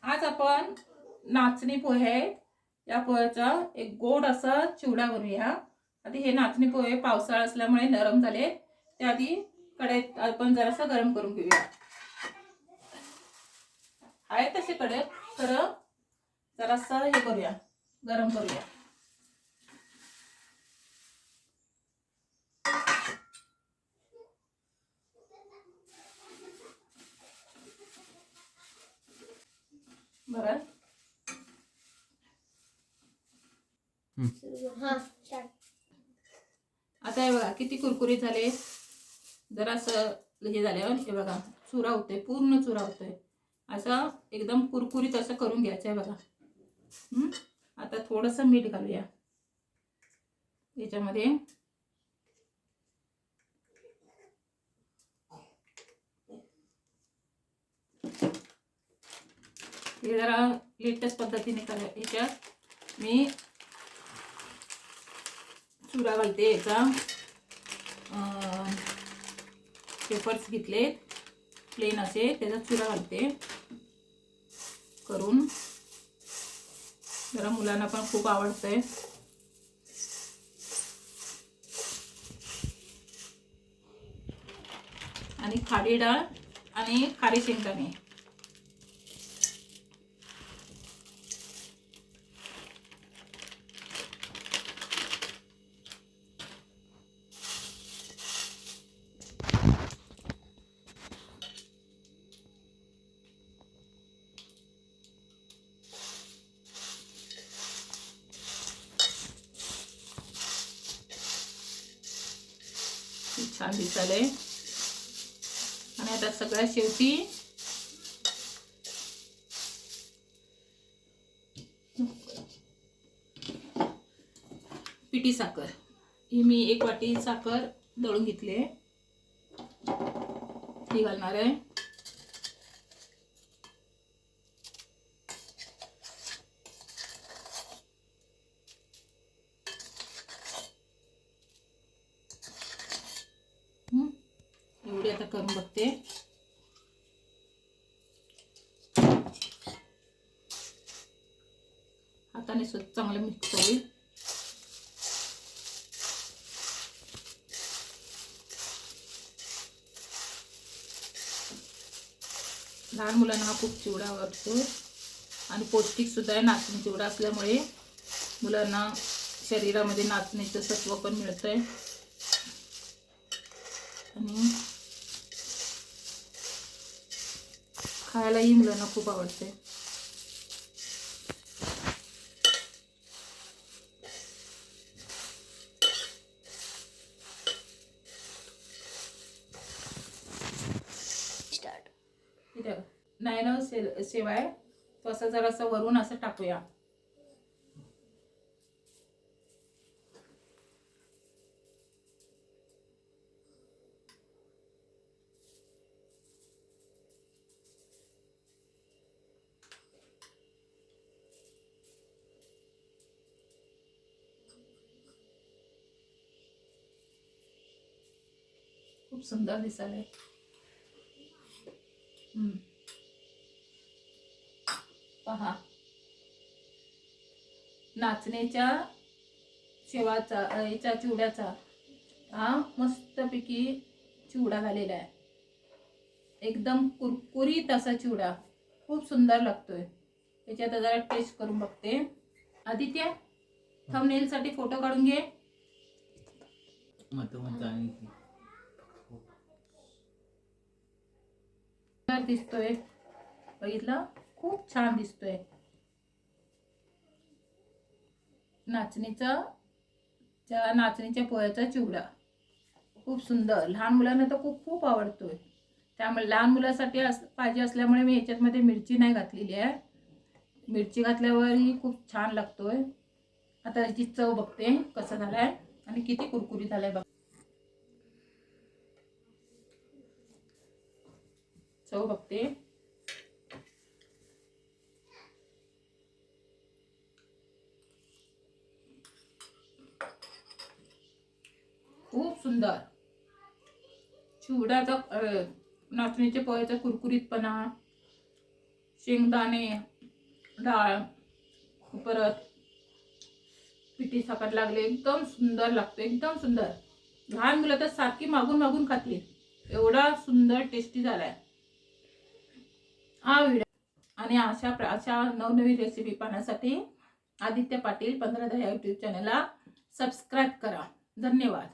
आज आपण नाचणी पोहे आहेत, या पोह्याचा एक गोड असा चिवडा बनवूया। आधी हे नाचणी पोहे पावसाळा असल्यामुळे नरम झाले, त्याआधी कढईत आपण जरासं गरम करून घेऊया। आहे तसे कढईत खरं जरासं हे करूया, गरम करूया। बरं आता हे बघा किती कुरकुरीत झाले, जरासं हे झाल्यावर हे बघा चुरा होते, पूर्ण चुरा होतोय, असं एकदम कुरकुरीत असं करून घ्यायचं आहे बघा। आता थोडंसं मीठ घालूया याच्यामध्ये। हे जरा लेटेस्ट पद्धतीने करा। याच्यात मी चुरा घालते, याचा पेपर्स घेतले प्लेन असे, त्याचा चुरा घालते करून। जरा मुलांना पण खूप आवडतंय। आणि खारी डाळ आणि खारी शेंगदाणे। छान दिसले। आणि आता सगळ्या शेवटी पिठी साखर, ही मी 1 वाटी साखर दळून घेतली, ती घालणार आहे। एवढी आता करून बघते। हाताने चांगलं मिक्स होईल। लहान मुलांना हा खूप चिवडा आवडतो आणि पौष्टिक सुद्धा आहे। नाचणी चिवडा असल्यामुळे मुलांना शरीरामध्ये नाचणीचं सत्व पण मिळतंय आणि खायलाही मुलांना खूप आवडते। नायनव शेवाय तो असं जरासं वरून असं टाकूया। खूप सुंदर दिसले। पहा, नाचणीच्या शेवाचा याच्या चिवड्याचा हा मस्तपैकी चिवडा झालेला आहे। एकदम कुरकुरीत असा चिवडा, खूप सुंदर लागतोय। त्याच्यात जरा टेस्ट करून बघते। आदित्य, थंबनेल साठी फोटो काढून घे। दिसतोय, बघितलं, खूप छान दिसतोय। नाचणीच्या पोह्याचा चिवडा खूप सुंदर, लहान मुलांना तर खूप खूप आवडतोय। त्यामुळे लहान मुलांसाठी पाहिजे असल्यामुळे मी याच्यामध्ये मिरची नाही घातलेली आहे। मिरची घातल्यावरही खूप छान लागतोय। आता याची चव बघते कसं झालाय आणि किती कुरकुरीत झालाय बघ। चव बघते। खूप सुंदर चिवड्याचा नाचणीच्या पोह्याचा कुरकुरीतपणा, शेंगदाणे डाळ, परत पिठी साखर लागले, एकदम सुंदर लागतो, एकदम सुंदर. लहान मुलं तर सारखी मागून मागून खातील, एवढा सुंदर टेस्टी झालाय हा व्हिडिओ. आणि अशा नवनवीन रेसिपी पाहण्यासाठी आदित्य पाटील 1510 यूट्यूब चॅनलला सबस्क्राईब करा. धन्यवाद.